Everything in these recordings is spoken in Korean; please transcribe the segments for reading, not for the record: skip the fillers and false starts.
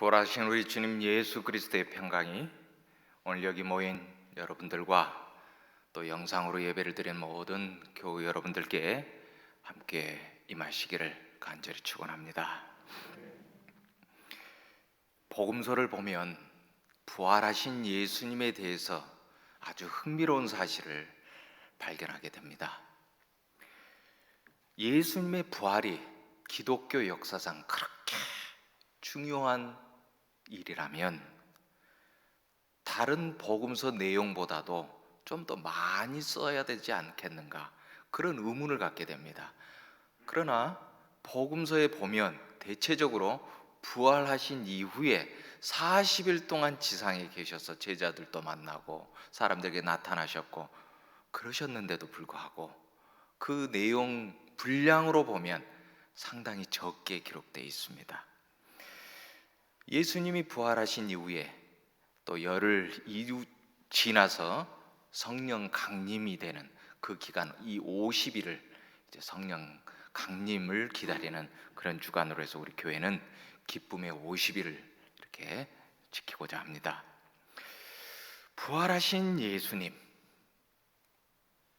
부활하신 우리 주님 예수 그리스도의 평강이 오늘 여기 모인 여러분들과 또 영상으로 예배를 드린 모든 교우 여러분들께 함께 임하시기를 간절히 축원합니다. 복음서를 보면 부활하신 예수님에 대해서 아주 흥미로운 사실을 발견하게 됩니다. 예수님의 부활이 기독교 역사상 그렇게 중요한 일이라면 다른 복음서 내용보다도 좀 더 많이 써야 되지 않겠는가, 그런 의문을 갖게 됩니다. 그러나 복음서에 보면 대체적으로 부활하신 이후에 40일 동안 지상에 계셔서 제자들도 만나고 사람들에게 나타나셨고 그러셨는데도 불구하고 그 내용 분량으로 보면 상당히 적게 기록되어 있습니다. 예수님이 부활하신 이후에 또 열흘 지나서 성령 강림이 되는 그 기간, 이 50일을 성령 강림을 기다리는 그런 주간으로 해서 우리 교회는 기쁨의 50일을 이렇게 지키고자 합니다. 부활하신 예수님,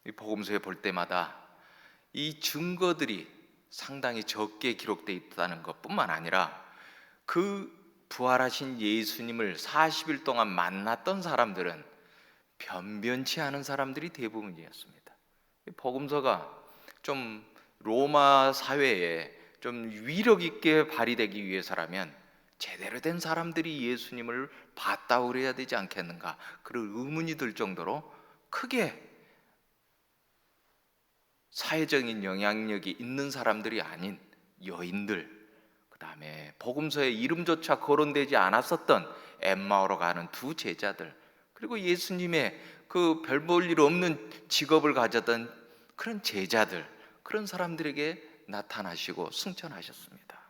이 복음서에 볼 때마다 이 증거들이 상당히 적게 기록되어 있다는 것뿐만 아니라 그 부활하신 예수님을 40일 동안 만났던 사람들은 변변치 않은 사람들이 대부분이었습니다. 복음서가 좀 로마 사회에 좀 위력 있게 발휘되기 위해서라면 제대로 된 사람들이 예수님을 봤다고 그래야 되지 않겠는가, 그런 의문이 들 정도로 크게 사회적인 영향력이 있는 사람들이 아닌 여인들, 그 다음에 복음서에 이름조차 거론되지 않았었던 엠마오로 가는 두 제자들, 그리고 예수님의 그 별 볼 일 없는 직업을 가졌던 그런 제자들, 그런 사람들에게 나타나시고 승천하셨습니다.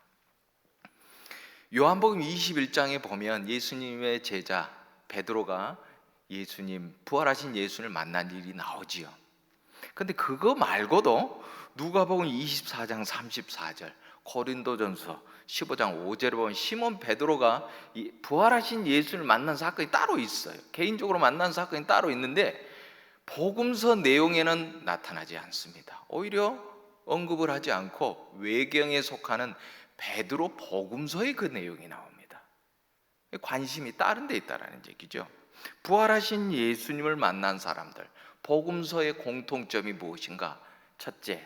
요한복음 21장에 보면 예수님의 제자 베드로가 예수님, 부활하신 예수님을 만난 일이 나오지요. 근데 그거 말고도 누가복음 24장 34절, 고린도전서 15장 5절에 보면 시몬 베드로가 부활하신 예수를 만난 사건이 따로 있어요. 개인적으로 만난 사건이 따로 있는데 복음서 내용에는 나타나지 않습니다. 오히려 언급을 하지 않고 외경에 속하는 베드로 복음서에 그 내용이 나옵니다. 관심이 다른 데 있다는 얘기죠. 부활하신 예수님을 만난 사람들, 복음서의 공통점이 무엇인가? 첫째,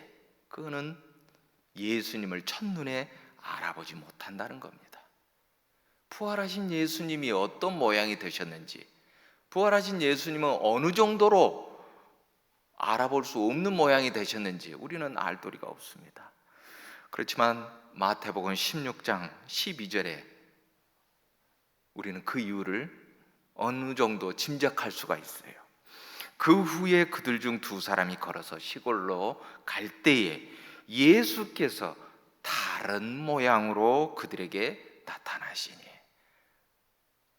그거는 예수님을 첫눈에 알아보지 못한다는 겁니다. 부활하신 예수님이 어떤 모양이 되셨는지, 부활하신 예수님은 어느 정도로 알아볼 수 없는 모양이 되셨는지 우리는 알 도리가 없습니다. 그렇지만 마태복음 16장 12절에 우리는 그 이유를 어느 정도 짐작할 수가 있어요. 그 후에 그들 중 두 사람이 걸어서 시골로 갈 때에 예수께서 다른 모양으로 그들에게 나타나시니,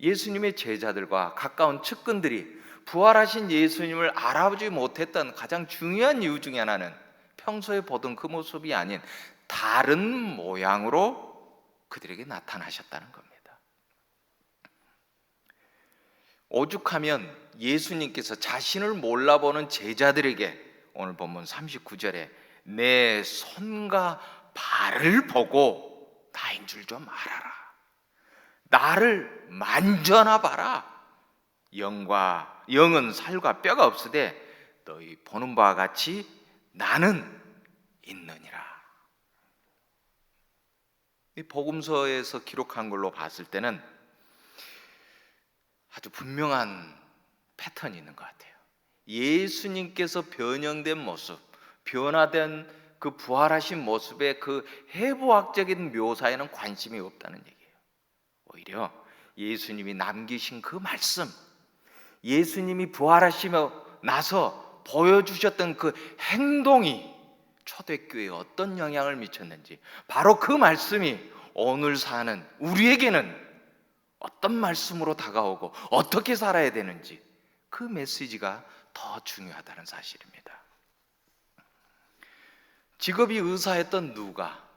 예수님의 제자들과 가까운 측근들이 부활하신 예수님을 알아보지 못했던 가장 중요한 이유 중에 하나는 평소에 보던 그 모습이 아닌 다른 모양으로 그들에게 나타나셨다는 겁니다. 오죽하면 예수님께서 자신을 몰라보는 제자들에게 오늘 본문 39절에 내 손과 발을 보고 나인 줄 좀 알아라, 나를 만져나 봐라, 영은 살과 뼈가 없으되 너희 보는 바와 같이 나는 있느니라. 이 복음서에서 기록한 걸로 봤을 때는 아주 분명한 패턴이 있는 것 같아요. 예수님께서 변형된 모습, 변화된 그 부활하신 모습의 그 해부학적인 묘사에는 관심이 없다는 얘기예요. 오히려 예수님이 남기신 그 말씀, 예수님이 부활하시며 나서 보여주셨던 그 행동이 초대교회에 어떤 영향을 미쳤는지, 바로 그 말씀이 오늘 사는 우리에게는 어떤 말씀으로 다가오고 어떻게 살아야 되는지, 그 메시지가 더 중요하다는 사실입니다. 직업이 의사였던 누가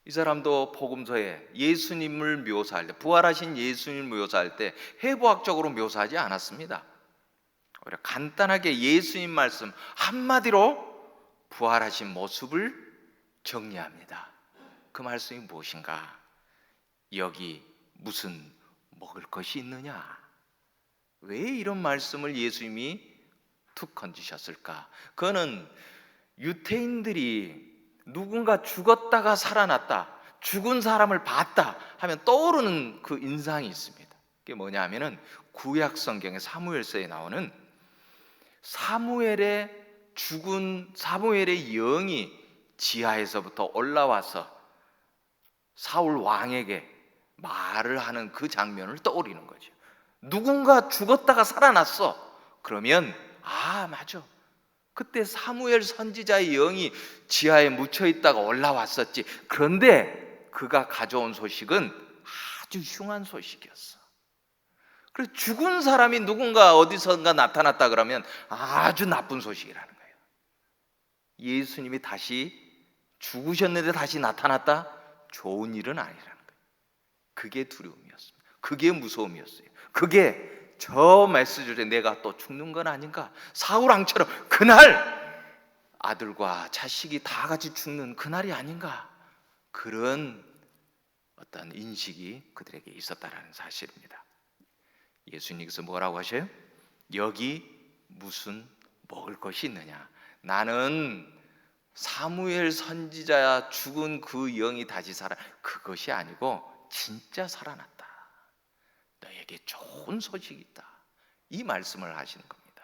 이 사람도 복음서에 예수님을 묘사할 때, 부활하신 예수님을 묘사할 때 해부학적으로 묘사하지 않았습니다. 오히려 간단하게 예수님 말씀 한마디로 부활하신 모습을 정리합니다. 그 말씀이 무엇인가? 여기 무슨 먹을 것이 있느냐? 왜 이런 말씀을 예수님이 툭 건지셨을까? 그거는 유태인들이 누군가 죽었다가 살아났다, 죽은 사람을 봤다 하면 떠오르는 그 인상이 있습니다. 그게 뭐냐 하면은 구약 성경의 사무엘서에 나오는 사무엘의 영이 지하에서부터 올라와서 사울 왕에게 말을 하는 그 장면을 떠올리는 거죠. 누군가 죽었다가 살아났어. 그러면 맞아, 그때 사무엘 선지자의 영이 지하에 묻혀 있다가 올라왔었지. 그런데 그가 가져온 소식은 아주 흉한 소식이었어. 그래서 죽은 사람이 누군가 어디선가 나타났다 그러면 아주 나쁜 소식이라는 거예요. 예수님이 다시 죽으셨는데 다시 나타났다? 좋은 일은 아니라는 거예요. 그게 두려움이었습니다. 그게 무서움이었어요. 그게 저 메시지에 내가 또 죽는 건 아닌가? 사울왕처럼 그날 아들과 자식이 다 같이 죽는 그날이 아닌가? 그런 어떤 인식이 그들에게 있었다라는 사실입니다. 예수님께서 뭐라고 하셔요? 여기 무슨 먹을 것이 있느냐? 나는 사무엘 선지자 죽은 그 영이 다시 살아, 그것이 아니고 진짜 살아났다. 너에게 좋은 소식이 있다. 이 말씀을 하시는 겁니다.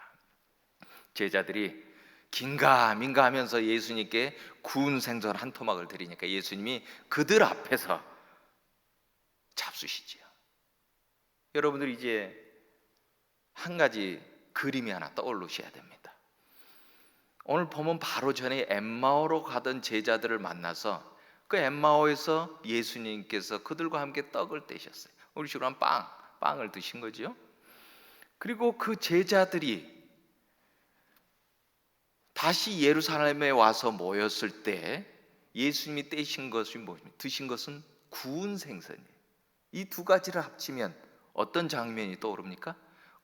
제자들이 긴가민가 하면서 예수님께 구운 생선 한 토막을 드리니까 예수님이 그들 앞에서 잡수시지요. 여러분들 이제 한 가지 그림이 하나 떠오르셔야 됩니다. 오늘 보면 바로 전에 엠마오로 가던 제자들을 만나서 그 엠마오에서 예수님께서 그들과 함께 떡을 떼셨어요. 우리 식으로 한 빵을 드신 거죠. 그리고 그 제자들이 다시 예루살렘에 와서 모였을 때 예수님이 떼신 것이 뭐입니까? 드신 것은 구운 생선이에요. 이 두 가지를 합치면 어떤 장면이 떠오릅니까?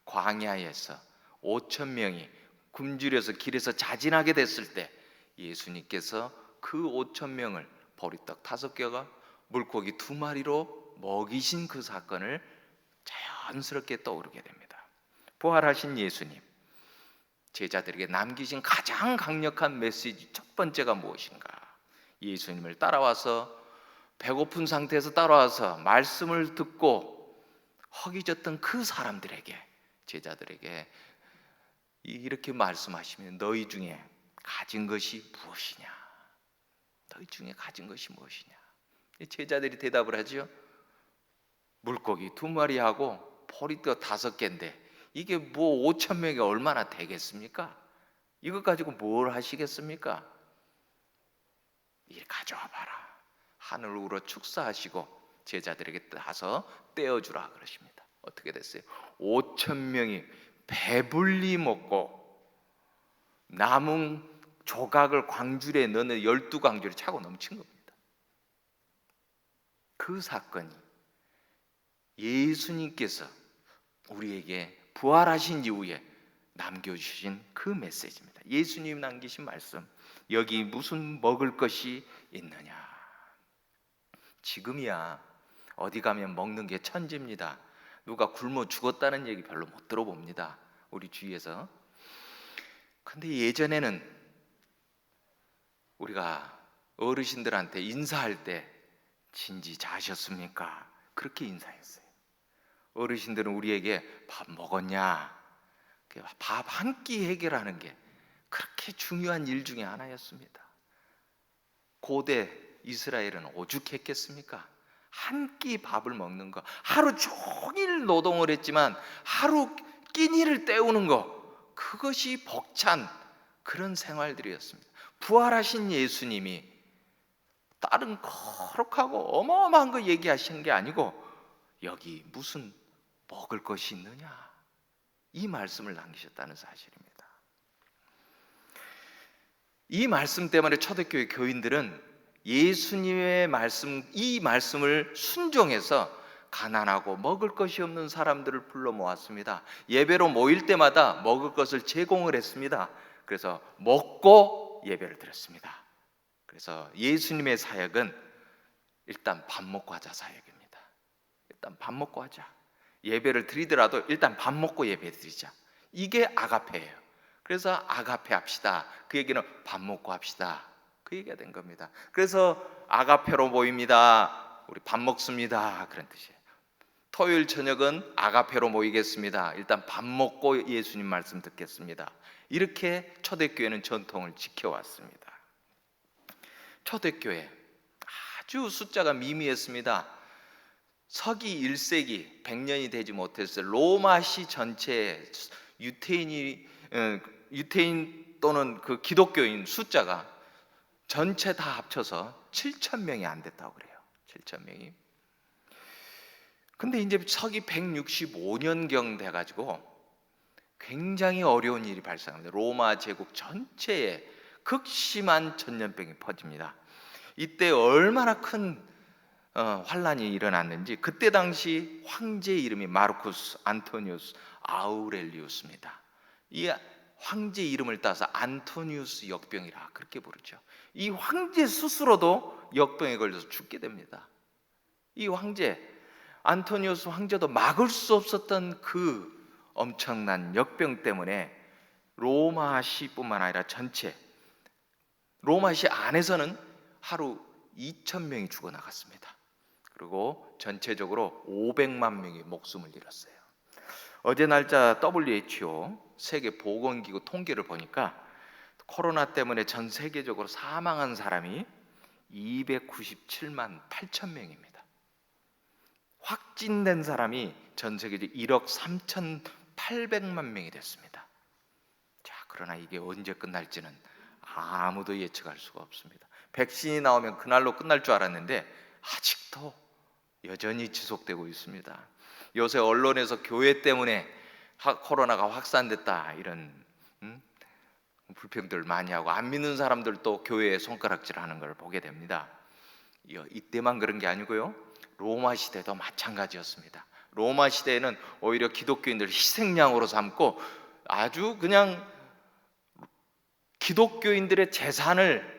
광야에서 5천 명이 굶주려서 길에서 자진하게 됐을 때 예수님께서 그 5천 명을 보리떡 5개와 물고기 2마리로 먹이신 그 사건을 자연스럽게 떠오르게 됩니다. 부활하신 예수님, 제자들에게 남기신 가장 강력한 메시지 첫 번째가 무엇인가? 예수님을 따라와서 배고픈 상태에서 따라와서 말씀을 듣고 허기졌던 그 사람들에게, 제자들에게 이렇게 말씀하시면 너희 중에 가진 것이 무엇이냐? 너희 중에 가진 것이 무엇이냐? 제자들이 대답을 하죠. 물고기 2마리하고 보리떡 5개인데 이게 뭐 5천 명이 얼마나 되겠습니까? 이것 가지고 뭘 하시겠습니까? 이리 가져와 봐라. 하늘 우러 축사하시고 제자들에게 가서 떼어주라 그러십니다. 어떻게 됐어요? 5천 명이 배불리 먹고 남은 조각을 광주리에 넣는 12광주리 차고 넘친 겁니다. 그 사건이 예수님께서 우리에게 부활하신 이후에 남겨주신 그 메시지입니다. 예수님 남기신 말씀, 여기 무슨 먹을 것이 있느냐? 지금이야 어디 가면 먹는 게 천지입니다. 누가 굶어 죽었다는 얘기 별로 못 들어봅니다, 우리 주위에서. 근데 예전에는 우리가 어르신들한테 인사할 때 진지 자셨습니까? 그렇게 인사했어요. 어르신들은 우리에게 밥 먹었냐? 밥 한 끼 해결하는 게 그렇게 중요한 일 중에 하나였습니다. 고대 이스라엘은 오죽했겠습니까? 한 끼 밥을 먹는 거, 하루 종일 노동을 했지만 하루 끼니를 때우는 거, 그것이 벅찬 그런 생활들이었습니다. 부활하신 예수님이 다른 거룩하고 어마어마한 거 얘기하시는 게 아니고 여기 무슨 먹을 것이 있느냐, 이 말씀을 남기셨다는 사실입니다. 이 말씀 때문에 초대교회 교인들은 예수님의 말씀, 이 말씀을 순종해서 가난하고 먹을 것이 없는 사람들을 불러 모았습니다. 예배로 모일 때마다 먹을 것을 제공을 했습니다. 그래서 먹고 예배를 드렸습니다. 그래서 예수님의 사역은 일단 밥 먹고 하자 사역입니다. 일단 밥 먹고 하자. 예배를 드리더라도 일단 밥 먹고 예배 드리자. 이게 아가페예요. 그래서 아가페 합시다. 그 얘기는 밥 먹고 합시다. 그 얘기가 된 겁니다. 그래서 아가페로 모입니다. 우리 밥 먹습니다. 그런 뜻이에요. 토요일 저녁은 아가페로 모이겠습니다. 일단 밥 먹고 예수님 말씀 듣겠습니다. 이렇게 초대교회는 전통을 지켜왔습니다. 초대교회 아주 숫자가 미미했습니다. 서기 1세기 100년이 되지 못했어요. 로마시 전체에 유태인 또는 그 기독교인 숫자가 전체 다 합쳐서 7,000명이 안 됐다고 그래요. 7,000명이. 근데 이제 서기 165년경 돼가지고 굉장히 어려운 일이 발생합니다. 로마 제국 전체에 극심한 전염병이 퍼집니다. 이때 얼마나 큰 환란이 일어났는지, 그때 당시 황제 이름이 마르쿠스 안토니우스 아우렐리우스입니다. 이 황제 이름을 따서 안토니우스 역병이라 그렇게 부르죠. 이 황제 스스로도 역병에 걸려서 죽게 됩니다. 이 황제 안토니우스 황제도 막을 수 없었던 그 엄청난 역병 때문에 로마시뿐만 아니라 전체 로마시 안에서는 하루 2,000명이 죽어나갔습니다. 그리고 전체적으로 500만 명이 목숨을 잃었어요. 어제 날짜 WHO 세계보건기구 통계를 보니까 코로나 때문에 전 세계적으로 사망한 사람이 297만 8천 명입니다. 확진된 사람이 전 세계적으로 1억 3,800만 명이 됐습니다. 자, 그러나 이게 언제 끝날지는 아무도 예측할 수가 없습니다. 백신이 나오면 그날로 끝날 줄 알았는데 아직도 여전히 지속되고 있습니다. 요새 언론에서 교회 때문에 코로나가 확산됐다 이런 불평들 많이 하고, 안 믿는 사람들도 교회에 손가락질하는 걸 보게 됩니다. 이때만 그런 게 아니고요, 로마 시대도 마찬가지였습니다. 로마 시대에는 오히려 기독교인들을 희생양으로 삼고 아주 그냥 기독교인들의 재산을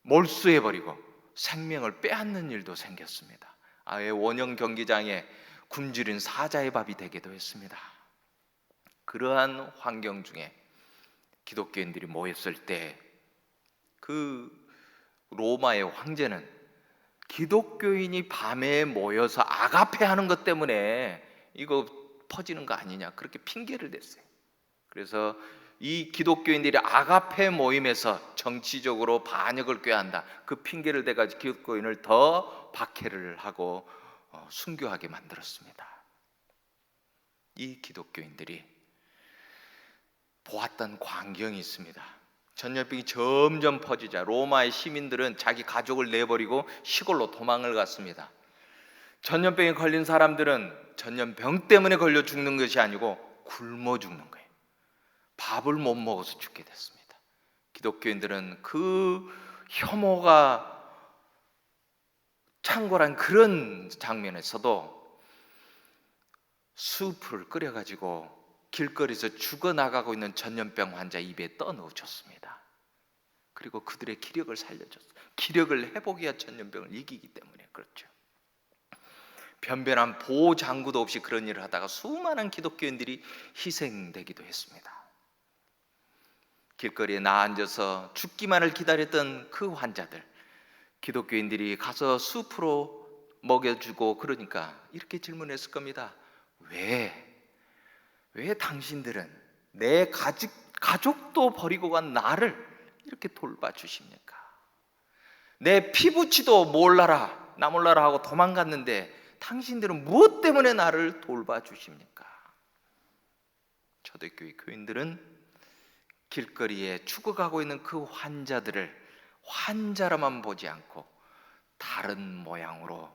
몰수해버리고 생명을 빼앗는 일도 생겼습니다. 아예 원형 경기장에 굶주린 사자의 밥이 되기도 했습니다. 그러한 환경 중에 기독교인들이 모였을 때 그 로마의 황제는 기독교인이 밤에 모여서 아가페 하는 것 때문에 이거 퍼지는 거 아니냐 그렇게 핑계를 댔어요. 그래서 이 기독교인들이 아가페 모임에서 정치적으로 반역을 꾀한다, 그 핑계를 대가지고 기독교인을 더 박해를 하고 순교하게 만들었습니다. 이 기독교인들이 보았던 광경이 있습니다. 전염병이 점점 퍼지자 로마의 시민들은 자기 가족을 내버리고 시골로 도망을 갔습니다. 전염병에 걸린 사람들은 전염병 때문에 걸려 죽는 것이 아니고 굶어 죽는 거예요. 밥을 못 먹어서 죽게 됐습니다. 기독교인들은 그 혐오가 창궐한 그런 장면에서도 수프를 끓여가지고 길거리에서 죽어나가고 있는 전염병 환자 입에 떠넣어줬습니다. 그리고 그들의 기력을 살려줬어요. 기력을 회복해야 전염병을 이기기 때문에 그렇죠. 변변한 보호 장구도 없이 그런 일을 하다가 수많은 기독교인들이 희생되기도 했습니다. 길거리에 나앉아서 죽기만을 기다렸던 그 환자들, 기독교인들이 가서 수프로 먹여주고 그러니까 이렇게 질문했을 겁니다. 왜 당신들은 내 가족도 버리고 간 나를 이렇게 돌봐주십니까? 내 피부치도 나 몰라라 하고 도망갔는데 당신들은 무엇 때문에 나를 돌봐주십니까? 초대교회 교인들은 길거리에 죽어가고 있는 그 환자들을 환자로만 보지 않고 다른 모양으로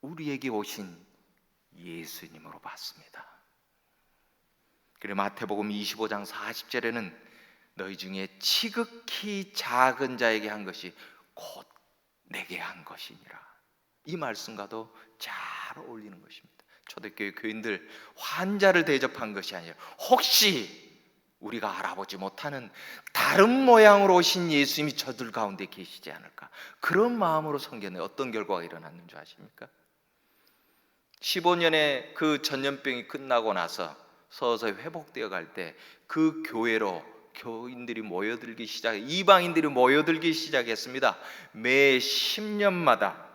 우리에게 오신 예수님으로 봤습니다. 그래 마태복음 25장 40절에는 너희 중에 지극히 작은 자에게 한 것이 곧 내게 한 것이니라. 이 말씀과도 잘 어울리는 것입니다. 초대교회 교인들, 환자를 대접한 것이 아니라 혹시 우리가 알아보지 못하는 다른 모양으로 오신 예수님이 저들 가운데 계시지 않을까, 그런 마음으로 섬겼는데 어떤 결과가 일어났는 줄 아십니까? 15년의 그 전염병이 끝나고 나서 서서히 회복되어 갈 때 그 교회로 교인들이 모여들기 이방인들이 모여들기 시작했습니다. 매 10년마다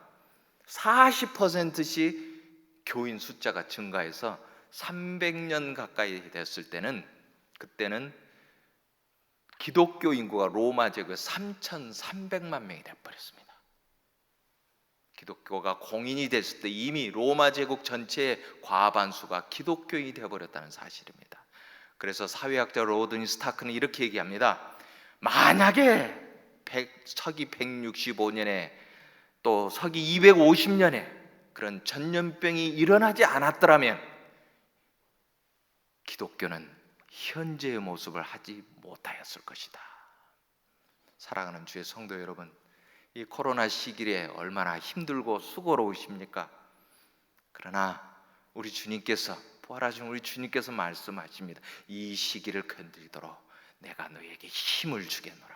40%씩 교인 숫자가 증가해서 300년 가까이 됐을 때는, 그때는 기독교 인구가 로마 제국의 3,300만 명이 돼버렸습니다. 기독교가 공인이 됐을 때 이미 로마 제국 전체의 과반수가 기독교인이 되어버렸다는 사실입니다. 그래서 사회학자 로드니 스타크는 이렇게 얘기합니다. 만약에 서기 165년에 또 서기 250년에 그런 전염병이 일어나지 않았더라면 기독교는 현재의 모습을 하지 못하였을 것이다. 사랑하는 주의 성도 여러분, 이 코로나 시기에 얼마나 힘들고 수고로우십니까? 그러나 우리 주님께서, 부활하신 우리 주님께서 말씀하십니다. 이 시기를 견디도록 내가 너에게 힘을 주겠노라.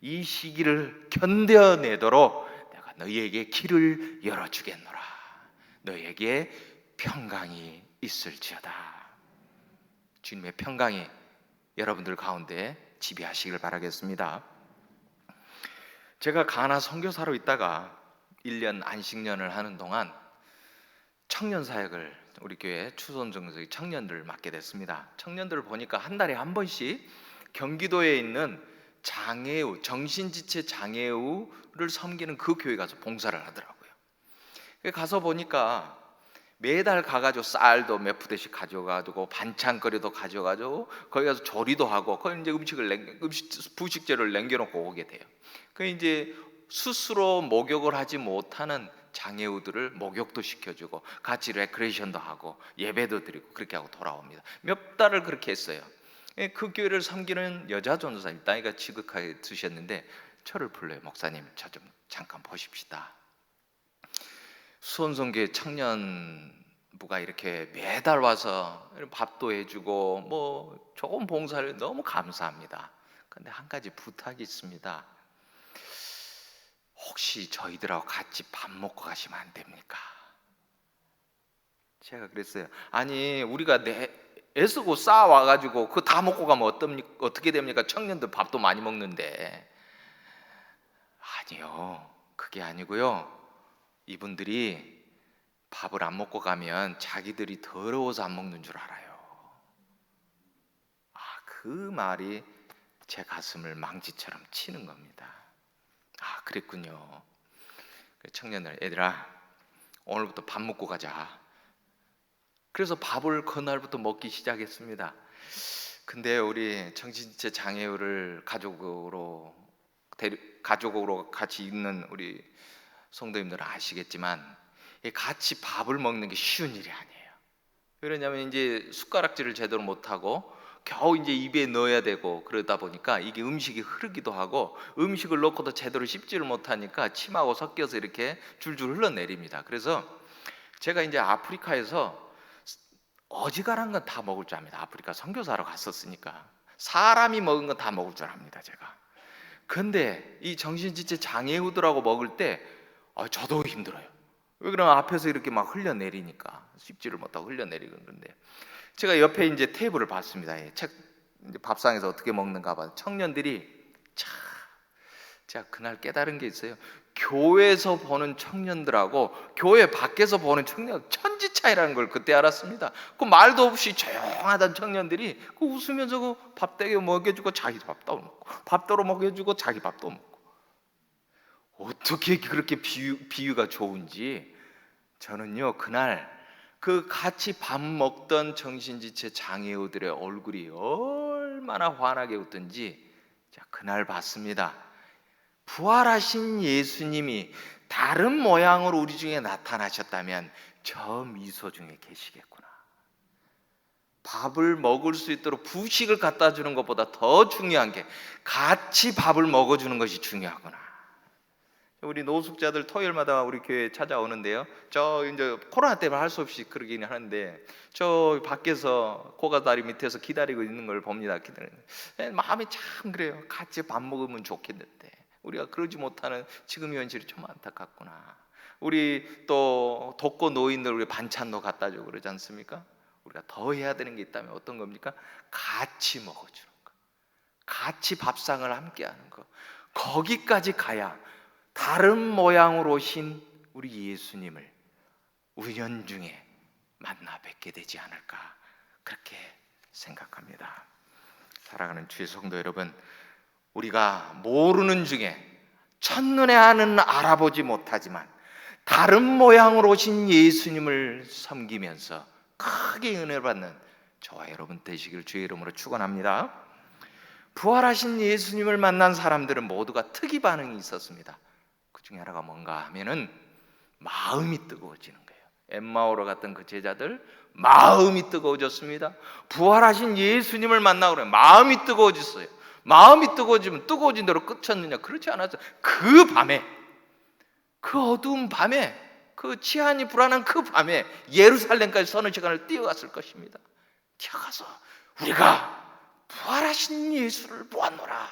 이 시기를 견뎌내도록 내가 너희에게 길을 열어주겠노라. 너에게 평강이 있을지어다. 주님의 평강이 여러분들 가운데 지배하시길 바라겠습니다. 제가 가나 선교사로 있다가 1년 안식년을 하는 동안 청년 사역을, 우리 교회 추손정서의 청년들을 맡게 됐습니다. 청년들을 보니까 한 달에 한 번씩 경기도에 있는 장애우, 정신지체 장애우를 섬기는 그 교회 가서 봉사를 하더라고요. 가서 보니까 매달 가가지고 쌀도 몇 푸대씩 가져가지고 반찬거리도 가져가지고 거기 가서 조리도 하고, 거기 이제 부식재료를 남겨놓고 오게 돼요. 그 이제 스스로 목욕을 하지 못하는 장애우들을 목욕도 시켜주고 같이 레크레이션도 하고 예배도 드리고 그렇게 하고 돌아옵니다. 몇 달을 그렇게 했어요. 그 교회를 섬기는 여자 전도사님, 나이가 지극하게 드셨는데 저를 불러요. 목사님, 저 좀 잠깐 보십시다. 수원성교회 청년부가 이렇게 매달 와서 밥도 해주고 뭐 조금 봉사를 너무 감사합니다. 그런데 한 가지 부탁이 있습니다. 혹시 저희들하고 같이 밥 먹고 가시면 안 됩니까? 제가 그랬어요. 아니, 우리가 애쓰고 쌓아와가지고 그거 다 먹고 가면 어떻게 됩니까? 청년들 밥도 많이 먹는데. 아니요, 그게 아니고요, 이분들이 밥을 안 먹고 가면 자기들이 더러워서 안 먹는 줄 알아요. 그 말이 제 가슴을 망치처럼 치는 겁니다. 그랬군요. 청년들, 얘들아, 오늘부터 밥 먹고 가자. 그래서 밥을 그날부터 먹기 시작했습니다. 근데 우리 정신지체 장애우를 가족으로 같이 있는 우리 성도님들은 아시겠지만 같이 밥을 먹는 게 쉬운 일이 아니에요. 왜냐하면 이제 숟가락질을 제대로 못하고 겨우 이제 입에 넣어야 되고, 그러다 보니까 이게 음식이 흐르기도 하고 음식을 넣고도 제대로 씹지를 못하니까 침하고 섞여서 이렇게 줄줄 흘러내립니다. 그래서 제가 이제 아프리카에서 어지간한 건 다 먹을 줄 압니다. 아프리카 선교사로 갔었으니까 사람이 먹은 건 다 먹을 줄 압니다, 제가. 근데 이 정신지체 장애우들하고 먹을 때 저도 힘들어요. 왜 그러면 앞에서 이렇게 막 흘려내리니까 씹지를 못하고 흘려내리는 건데, 제가 옆에 이제 테이블을 봤습니다. 책 이제 밥상에서 어떻게 먹는가 봐. 청년들이 제가 그날 깨달은 게 있어요. 교회에서 보는 청년들하고 교회 밖에서 보는 청년, 천지 차이라는 걸 그때 알았습니다. 그 말도 없이 조용하던 청년들이 그 웃으면서 그 밥대게 먹여주고 자기 밥도 먹고, 밥도로 먹여주고 자기 밥도 먹고. 어떻게 그렇게 비유가 좋은지. 저는요, 그날 그 같이 밥 먹던 정신지체 장애우들의 얼굴이 얼마나 환하게 웃던지 그날 봤습니다. 부활하신 예수님이 다른 모양으로 우리 중에 나타나셨다면 저 미소 중에 계시겠구나. 밥을 먹을 수 있도록 부식을 갖다 주는 것보다 더 중요한 게 같이 밥을 먹어주는 것이 중요하구나. 우리 노숙자들 토요일마다 우리 교회 찾아오는데요. 저 이제 코로나 때문에 할 수 없이 그러긴 하는데 저 밖에서 고가다리 밑에서 기다리고 있는 걸 봅니다. 기다리는 마음이 참 그래요. 같이 밥 먹으면 좋겠는데 우리가 그러지 못하는 지금 현실이 좀 안타깝구나. 우리 또 독거 노인들 우리 반찬도 갖다 주고 그러지 않습니까? 우리가 더 해야 되는 게 있다면 어떤 겁니까? 같이 먹어주는 거, 같이 밥상을 함께 하는 거. 거기까지 가야 다른 모양으로 오신 우리 예수님을 우연중에 만나 뵙게 되지 않을까, 그렇게 생각합니다. 사랑하는 주의 성도 여러분, 우리가 모르는 중에 첫눈에는 알아보지 못하지만 다른 모양으로 오신 예수님을 섬기면서 크게 은혜를 받는 저와 여러분 되시길 주의 이름으로 축원합니다. 부활하신 예수님을 만난 사람들은 모두가 특이 반응이 있었습니다. 그 중에 하나가 뭔가 하면은 마음이 뜨거워지는 거예요. 엠마오로 갔던 그 제자들 마음이 뜨거워졌습니다. 부활하신 예수님을 만나고 그래 마음이 뜨거워졌어요. 마음이 뜨거워지면 뜨거워진 대로 끝쳤느냐? 그렇지 않았어요. 그 밤에, 그 어두운 밤에, 그 치안이 불안한 그 밤에 예루살렘까지 서너 시간을 뛰어갔을 것입니다. 뛰어가서 우리가 부활하신 예수를 보았노라,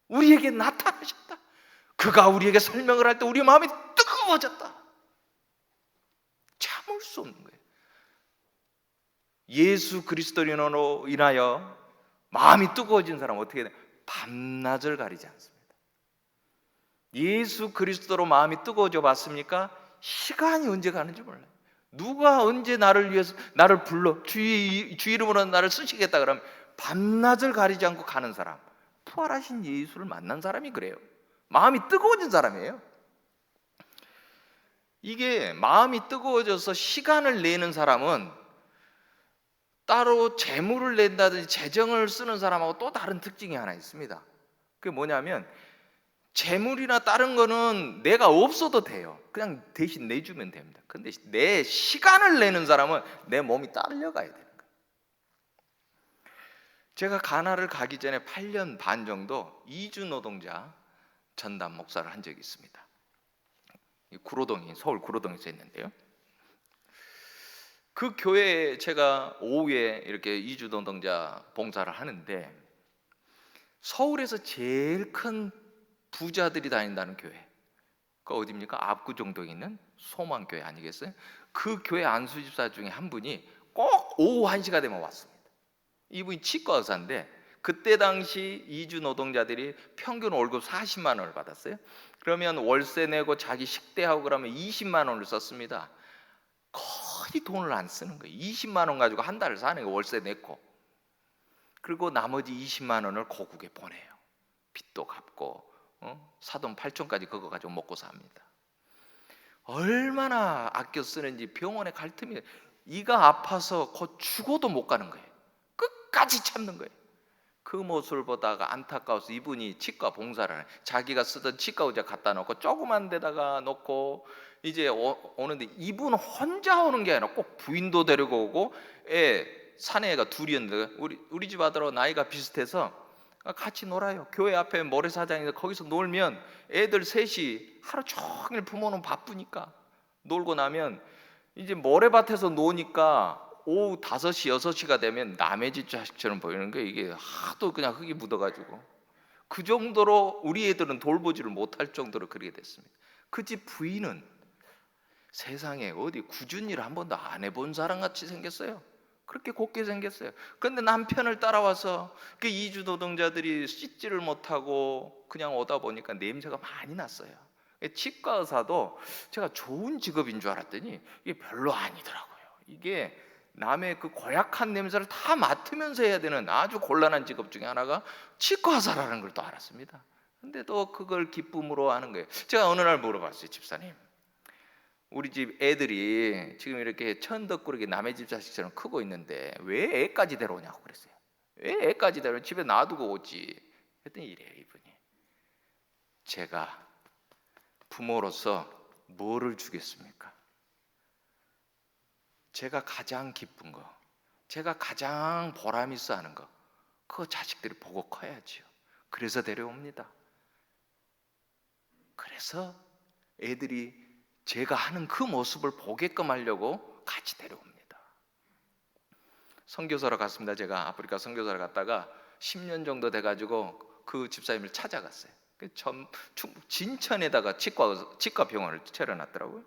우리에게 나타나셨다, 그가 우리에게 설명을 할 때 우리 마음이 뜨거워졌다. 참을 수 없는 거예요. 예수 그리스도로 인하여 마음이 뜨거워진 사람은 어떻게 돼요? 밤낮을 가리지 않습니다. 예수 그리스도로 마음이 뜨거워져 봤습니까? 시간이 언제 가는지 몰라요. 누가 언제 나를 위해서 나를 불러 주 이름으로 나를 쓰시겠다 그러면 밤낮을 가리지 않고 가는 사람, 부활하신 예수를 만난 사람이 그래요. 마음이 뜨거워진 사람이에요. 이게 마음이 뜨거워져서 시간을 내는 사람은 따로 재물을 낸다든지 재정을 쓰는 사람하고 또 다른 특징이 하나 있습니다. 그게 뭐냐면 재물이나 다른 거는 내가 없어도 돼요. 그냥 대신 내주면 됩니다. 근데 내 시간을 내는 사람은 내 몸이 딸려가야 되는 거예요. 제가 가나를 가기 전에 8년 반 정도 이주 노동자 전담 목사를 한 적이 있습니다. 구로동이 서울 구로동에서 했는데요. 그 교회에 제가 오후에 이렇게 이주 노동자 봉사를 하는데 서울에서 제일 큰 부자들이 다닌다는 교회, 그 어디입니까? 압구정동에 있는 소망교회 아니겠어요? 그 교회 안수집사 중에 한 분이 꼭 오후 1시가 되면 왔습니다. 이분이 치과 의사인데 그때 당시 이주 노동자들이 평균 월급 40만 원을 받았어요. 그러면 월세 내고 자기 식대하고 그러면 20만 원을 썼습니다. 거의 돈을 안 쓰는 거예요. 20만 원 가지고 한 달을 사는 거예요. 월세 내고. 그리고 나머지 20만 원을 고국에 보내요. 빚도 갚고 사돈 8촌까지 그거 가지고 먹고 삽니다. 얼마나 아껴 쓰는지 병원에 갈 틈이, 이가 아파서 곧 죽어도 못 가는 거예요. 끝까지 참는 거예요. 그 모습을 보다가 안타까워서 이분이 치과 봉사를 해요. 자기가 쓰던 치과 의자 갖다 놓고 조그만 데다가 놓고 이제 오는데 이분 혼자 오는 게 아니라 꼭 부인도 데리고 오고, 사내가 둘이었는데 우리 집 아들하고 나이가 비슷해서 같이 놀아요. 교회 앞에 모래사장에서 거기서 놀면 애들 셋이 하루 종일 부모는 바쁘니까 놀고 나면 이제 모래밭에서 노니까 오후 5시, 6시가 되면 남의 집 자식처럼 보이는 게, 이게 하도 그냥 흙이 묻어가지고 그 정도로 우리 애들은 돌보지를 못할 정도로 그렇게 됐습니다. 그 집 부인은 세상에 어디 굳은 일 한 번도 안 해본 사람 같이 생겼어요. 그렇게 곱게 생겼어요. 그런데 남편을 따라와서 그 이주 노동자들이 씻지를 못하고 그냥 오다 보니까 냄새가 많이 났어요. 치과 의사도 제가 좋은 직업인 줄 알았더니 이게 별로 아니더라고요. 이게 남의 그 고약한 냄새를 다 맡으면서 해야 되는 아주 곤란한 직업 중에 하나가 치과 의사라는 걸 또 알았습니다. 근데 또 그걸 기쁨으로 하는 거예요. 제가 어느 날 물어봤어요. 집사님, 우리 집 애들이 지금 이렇게 천덕꾸러기 남의 집 자식처럼 크고 있는데 왜 애까지 데려오냐고 그랬어요. 왜 애까지 데려오냐, 집에 놔두고 오지 했더니 이래요. 이분이, 제가 부모로서 뭐를 주겠습니까? 제가 가장 기쁜 거, 제가 가장 보람 있어 하는 거, 그거 자식들이 보고 커야지요. 그래서 데려옵니다. 그래서 애들이 제가 하는 그 모습을 보게끔 하려고 같이 데려옵니다. 선교사로 갔습니다. 제가 아프리카 선교사로 갔다가 10년 정도 돼가지고 그 집사님을 찾아갔어요. 진천에다가 치과 병원을 차려놨더라고요.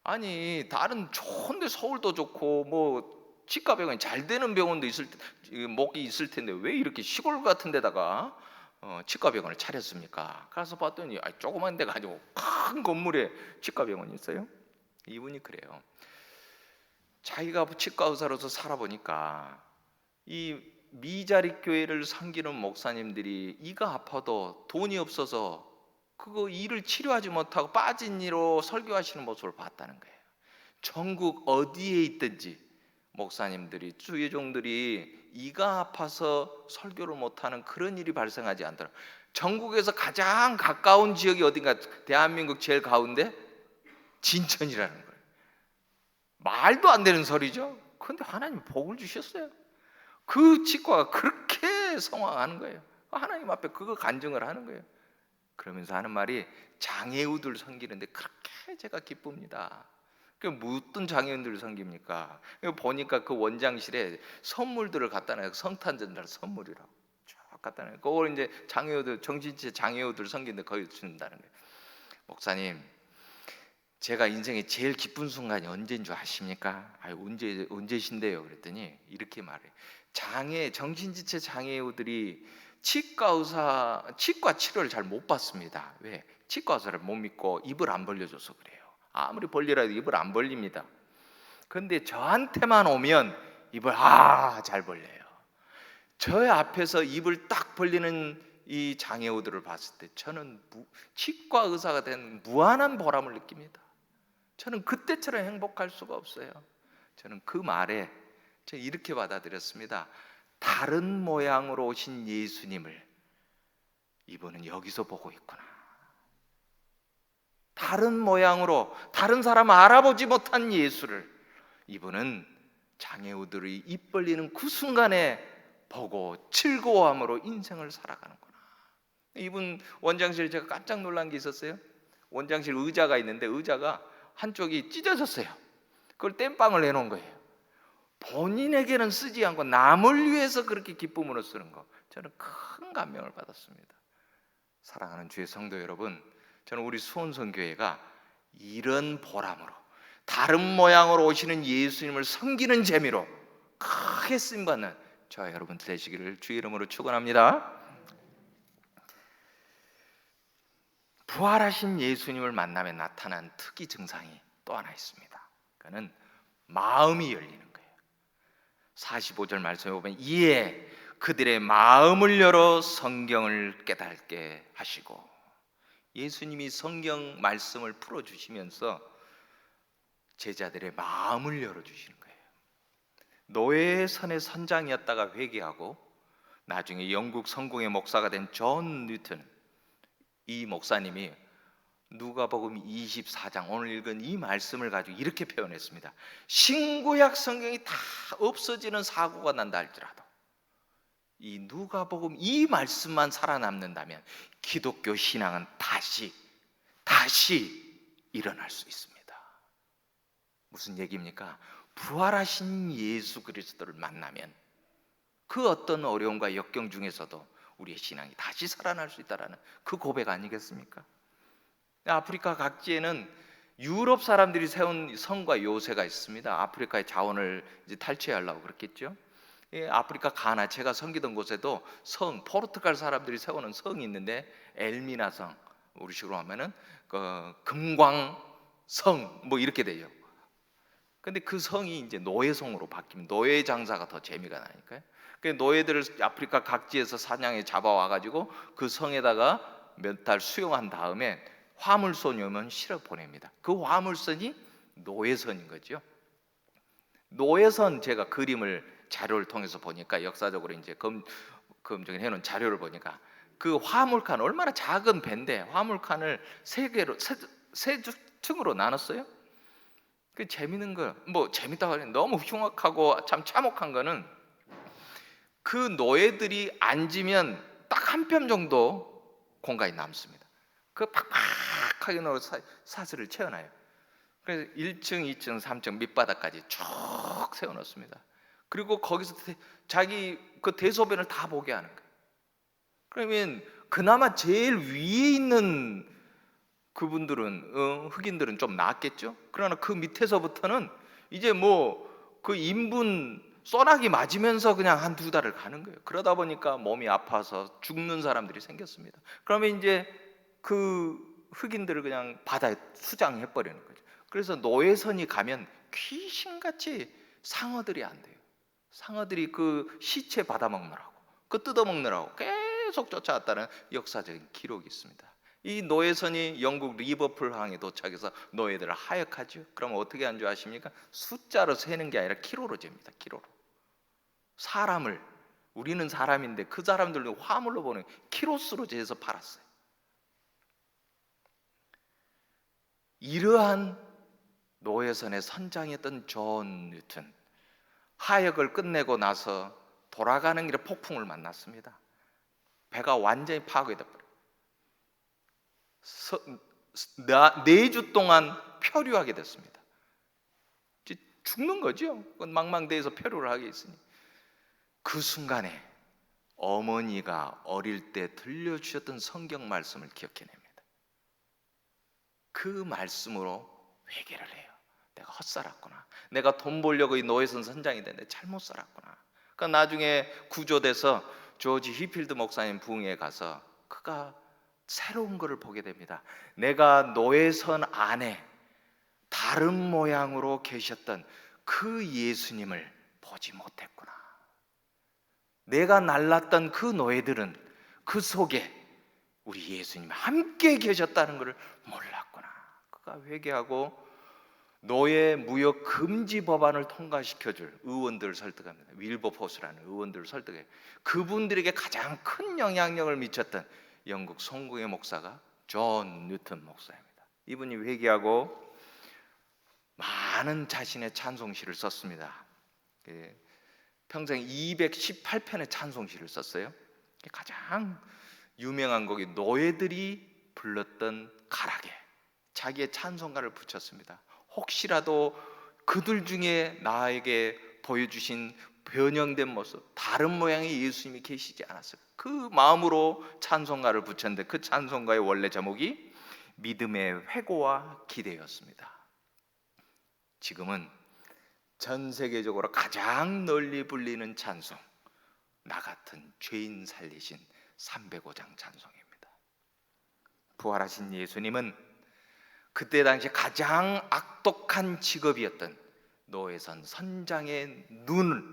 아니 다른 좋은데 서울도 좋고 뭐 치과 병원이 잘 되는 병원도 목이 있을 텐데 왜 이렇게 시골 같은 데다가 치과 병원을 차렸습니까? 가서 봤더니 조그만 데 가지고 큰 건물에 치과 병원이 있어요. 이분이 그래요. 자기가 치과 의사로서 살아보니까 이 미자립 교회를 섬기는 목사님들이 이가 아파도 돈이 없어서 그거 이를 치료하지 못하고 빠진 이로 설교하시는 모습을 봤다는 거예요. 전국 어디에 있든지 목사님들이 주의종들이 이가 아파서 설교를 못하는 그런 일이 발생하지 않도록 전국에서 가장 가까운 지역이 어딘가 대한민국 제일 가운데 진천이라는 거예요. 말도 안 되는 소리죠. 그런데 하나님 복을 주셨어요. 그 치과가 그렇게 성황하는 거예요. 하나님 앞에 그거 간증을 하는 거예요. 그러면서 하는 말이 장애우들 섬기는데 그렇게 제가 기쁩니다. 무슨 장애인들을 섬깁니까? 보니까 그 원장실에 선물들을 갖다 놔요. 성탄 전달 선물이라고 쫙 갖다 놔요. 그걸 이제 장애우들 정신체 장애우들 섬기는데 거기 준다는 거예요. 목사님, 제가 인생에 제일 기쁜 순간이 언제인 줄 아십니까? 언제신데요? 그랬더니 이렇게 말해요. 정신지체 장애우들이 치과 치료를 잘 못 받습니다. 왜? 치과 의사를 못 믿고 입을 안 벌려줘서 그래요. 아무리 벌리라도 입을 안 벌립니다. 그런데 저한테만 오면 입을 잘 벌려요. 저 앞에서 입을 딱 벌리는 이 장애우들을 봤을 때 저는 치과 의사가 된 무한한 보람을 느낍니다. 저는 그때처럼 행복할 수가 없어요. 저는 그 말에 제가 이렇게 받아들였습니다. 다른 모양으로 오신 예수님을 이분은 여기서 보고 있구나. 다른 모양으로 다른 사람 알아보지 못한 예수를 이분은 장애우들이 입 벌리는 그 순간에 보고 즐거워함으로 인생을 살아가는구나. 이분 원장실에 제가 깜짝 놀란 게 있었어요. 원장실 의자가 있는데 의자가 한쪽이 찢어졌어요. 그걸 땜빵을 해놓은 거예요. 본인에게는 쓰지 않고 남을 위해서 그렇게 기쁨으로 쓰는 거, 저는 큰 감명을 받았습니다. 사랑하는 주의 성도 여러분, 저는 우리 수원선교회가 이런 보람으로 다른 모양으로 오시는 예수님을 섬기는 재미로 크게 쓰임받는 저와 여러분 되시기를 주의 이름으로 축원합니다. 부활하신 예수님을 만나면 나타난 특이 증상이 또 하나 있습니다. 그는 마음이 열리는 거예요. 45절 말씀에 보면 이에 그들의 마음을 열어 성경을 깨닫게 하시고, 예수님이 성경 말씀을 풀어주시면서 제자들의 마음을 열어주시는 거예요. 노예선의 선장이었다가 회개하고 나중에 영국 성공의 목사가 된 존 뉴턴, 이 목사님이 누가복음 24장 오늘 읽은 이 말씀을 가지고 이렇게 표현했습니다. 신구약 성경이 다 없어지는 사고가 난다 할지라도 이 누가복음 이 말씀만 살아남는다면 기독교 신앙은 다시 일어날 수 있습니다. 무슨 얘기입니까? 부활하신 예수 그리스도를 만나면 그 어떤 어려움과 역경 중에서도 우리의 신앙이 다시 살아날 수 있다는 그 고백 아니겠습니까? 아프리카 각지에는 유럽 사람들이 세운 성과 요새가 있습니다. 아프리카의 자원을 이제 탈취하려고 그랬겠죠. 아프리카 가나 제가 섬기던 곳에도 포르투갈 사람들이 세우는 성이 있는데 엘미나 성, 우리식으로 하면은 금광성 뭐 이렇게 돼요. 근데 그 성이 이제 노예성으로 바뀌면 노예 장사가 더 재미가 나니까요. 그 노예들을 아프리카 각지에서 사냥에 잡아와 가지고 그 성에다가 몇 달 수용한 다음에 화물선이 오면 실어 보냅니다. 그 화물선이 노예선인 거죠. 노예선 제가 자료를 통해서 보니까 역사적으로 이제 검증해 놓은 자료를 보니까 그 화물칸 얼마나 작은 배인데 화물칸을 세 층으로 나눴어요. 그 재밌는 거 재밌다고 하면 너무 흉악하고 참 참혹한 거는 그 노예들이 앉으면 딱 한 뼘 정도 공간이 남습니다. 그 팍팍하게 넣어 사슬을 채워놔요. 그래서 1층, 2층, 3층 밑바닥까지 쭉 세워놓습니다. 그리고 거기서 자기 그 대소변을 다 보게 하는 거예요. 그러면 그나마 제일 위에 있는 그분들은 흑인들은 좀 낫겠죠. 그러나 그 밑에서부터는 이제 뭐 그 인분 소나기 맞으면서 그냥 한 두 달을 가는 거예요. 그러다 보니까 몸이 아파서 죽는 사람들이 생겼습니다. 그러면 이제 그 흑인들을 그냥 바다에 수장해 버리는 거죠. 그래서 노예선이 가면 귀신같이 상어들이 안 돼요. 상어들이 그 시체 받아먹느라고, 그 뜯어먹느라고 계속 쫓아왔다는 역사적인 기록이 있습니다. 이 노예선이 영국 리버풀 항에 도착해서 노예들을 하역하죠. 그럼 어떻게 한 줄 아십니까? 숫자로 세는 게 아니라 키로로 잽니다. 키로로. 사람을, 우리는 사람인데 그 사람들은 화물로 보는 키로수로 재서 팔았어요. 이러한 노예선의 선장이었던 존 뉴턴, 하역을 끝내고 나서 돌아가는 길에 폭풍을 만났습니다. 배가 완전히 파괴돼 버려요. 4주 동안 표류하게 됐습니다. 죽는 거죠. 망망대해서 표류를 하게 있으니. 그 순간에 어머니가 어릴 때 들려주셨던 성경 말씀을 기억해냅니다. 그 말씀으로 회개를 해요. 내가 헛살았구나. 내가 돈 벌려고 이 노예선 선장이 됐는데 잘못 살았구나. 그러니까 나중에 구조돼서 조지 휘필드 목사님 부흥회에 가서 그가 새로운 것을 보게 됩니다. 내가 노예선 안에 다른 모양으로 계셨던 그 예수님을 보지 못했구나. 내가 날랐던 그 노예들은 그 속에 우리 예수님이 함께 계셨다는 것을 몰랐구나. 그가 회개하고 노예 무역 금지 법안을 통과시켜줄 의원들을 설득합니다. 윌버포스라는 의원들을 설득해요. 그분들에게 가장 큰 영향력을 미쳤던 영국 성공의 목사가 존 뉴턴 목사입니다. 이분이 회개하고 많은 자신의 찬송시를 썼습니다. 평생 218편의 찬송시를 썼어요. 가장 유명한 곡이 노예들이 불렀던 가락에 자기의 찬송가를 붙였습니다. 혹시라도 그들 중에 나에게 보여주신 변형된 모습, 다른 모양의 예수님이 계시지 않았을까? 그 마음으로 찬송가를 붙였는데 그 찬송가의 원래 제목이 믿음의 회고와 기대였습니다. 지금은 전 세계적으로 가장 널리 불리는 찬송, 나 같은 죄인 살리신 305장 찬송입니다. 부활하신 예수님은 그때 당시 가장 악독한 직업이었던 노예선 선장의 눈을,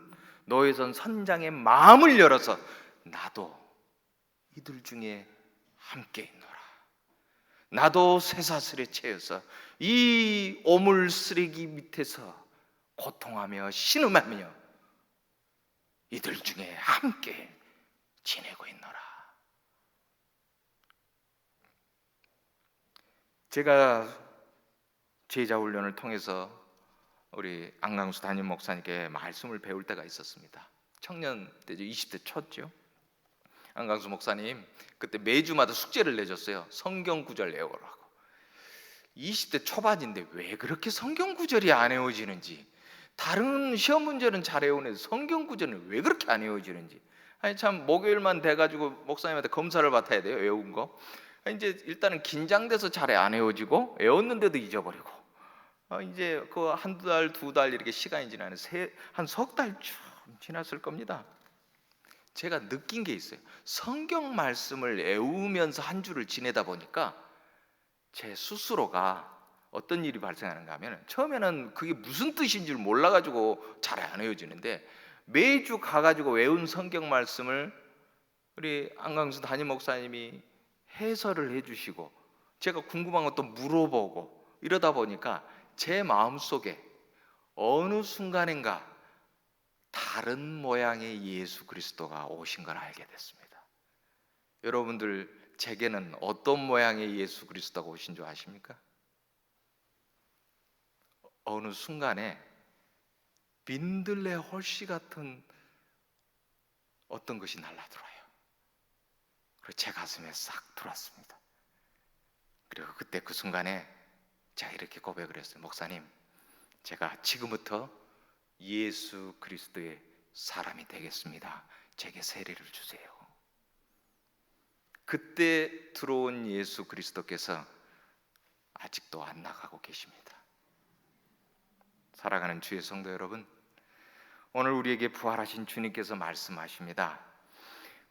노예선 선장의 마음을 열어서 나도 이들 중에 함께 있노라. 나도 쇠사슬에 채여서 이 오물 쓰레기 밑에서 고통하며 신음하며 이들 중에 함께 지내고 있노라. 제가 제자 훈련을 통해서 우리 안강수 담임 목사님께 말씀을 배울 때가 있었습니다. 청년 때죠. 20대 초죠. 안강수 목사님 그때 매주마다 숙제를 내줬어요. 성경 구절 외우라고. 20대 초반인데 왜 그렇게 성경 구절이 안 외워지는지, 다른 시험 문제는 잘 외우는데 성경 구절은 왜 그렇게 안 외워지는지. 아니 참 목요일만 돼가지고 목사님한테 검사를 받아야 돼요. 외운 거. 이제 일단은 긴장돼서 잘 안 외워지고 외웠는데도 잊어버리고. 이제 그 한두 달, 두 달 이렇게 시간이 지나는 한 석 달쯤 지났을 겁니다. 제가 느낀 게 있어요. 성경 말씀을 외우면서 한 주를 지내다 보니까 제 스스로가 어떤 일이 발생하는가 하면, 처음에는 그게 무슨 뜻인 줄 몰라가지고 잘 안 외워지는데 매주 가가지고 외운 성경 말씀을 우리 안강수 담임 목사님이 해설을 해주시고 제가 궁금한 것도 물어보고 이러다 보니까 제 마음속에 어느 순간인가 다른 모양의 예수 그리스도가 오신 걸 알게 됐습니다. 여러분들 제게는 어떤 모양의 예수 그리스도가 오신 줄 아십니까? 어느 순간에 민들레 홀씨 같은 어떤 것이 날라들어요. 그리고 제 가슴에 싹 들어왔습니다. 그리고 그때 그 순간에 제가 이렇게 고백을 했어요. 목사님, 제가 지금부터 예수 그리스도의 사람이 되겠습니다. 제게 세례를 주세요. 그때 들어온 예수 그리스도께서 아직도 안 나가고 계십니다. 살아가는 주의 성도 여러분, 오늘 우리에게 부활하신 주님께서 말씀하십니다.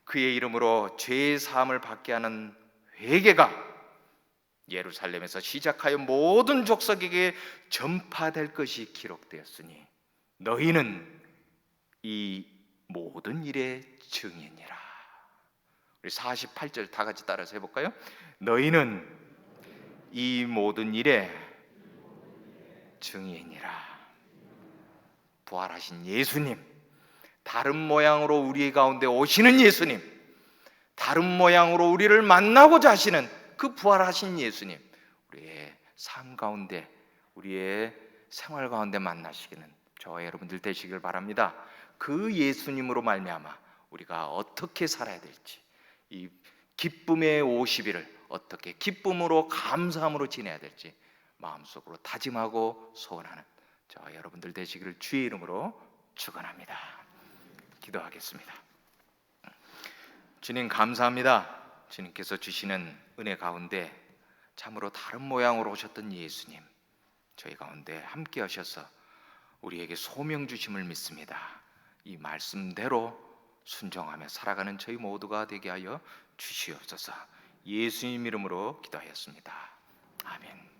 그의 이름으로 죄의 사함을 받게 하는 회개가 예루살렘에서 시작하여 모든 족속에게 전파될 것이 기록되었으니 너희는 이 모든 일의 증인이라. 우리 48절 다 같이 따라서 해볼까요? 너희는 이 모든 일의 증인이라. 부활하신 예수님, 다른 모양으로 우리 가운데 오시는 예수님, 다른 모양으로 우리를 만나고자 하시는 그 부활하신 예수님, 우리의 삶 가운데, 우리의 생활 가운데 만나시기는 저와 여러분들 되시길 바랍니다. 그 예수님으로 말미암아 우리가 어떻게 살아야 될지, 이 기쁨의 50일을 어떻게 기쁨으로 감사함으로 지내야 될지 마음속으로 다짐하고 소원하는 저와 여러분들 되시기를 주의 이름으로 축원합니다. 기도하겠습니다. 주님 감사합니다. 주님께서 주시는 은혜 가운데 참으로 다른 모양으로 오셨던 예수님, 저희 가운데 함께 하셔서 우리에게 소명 주심을 믿습니다. 이 말씀대로 순종하며 살아가는 저희 모두가 되게 하여 주시옵소서. 예수님 이름으로 기도하였습니다. 아멘.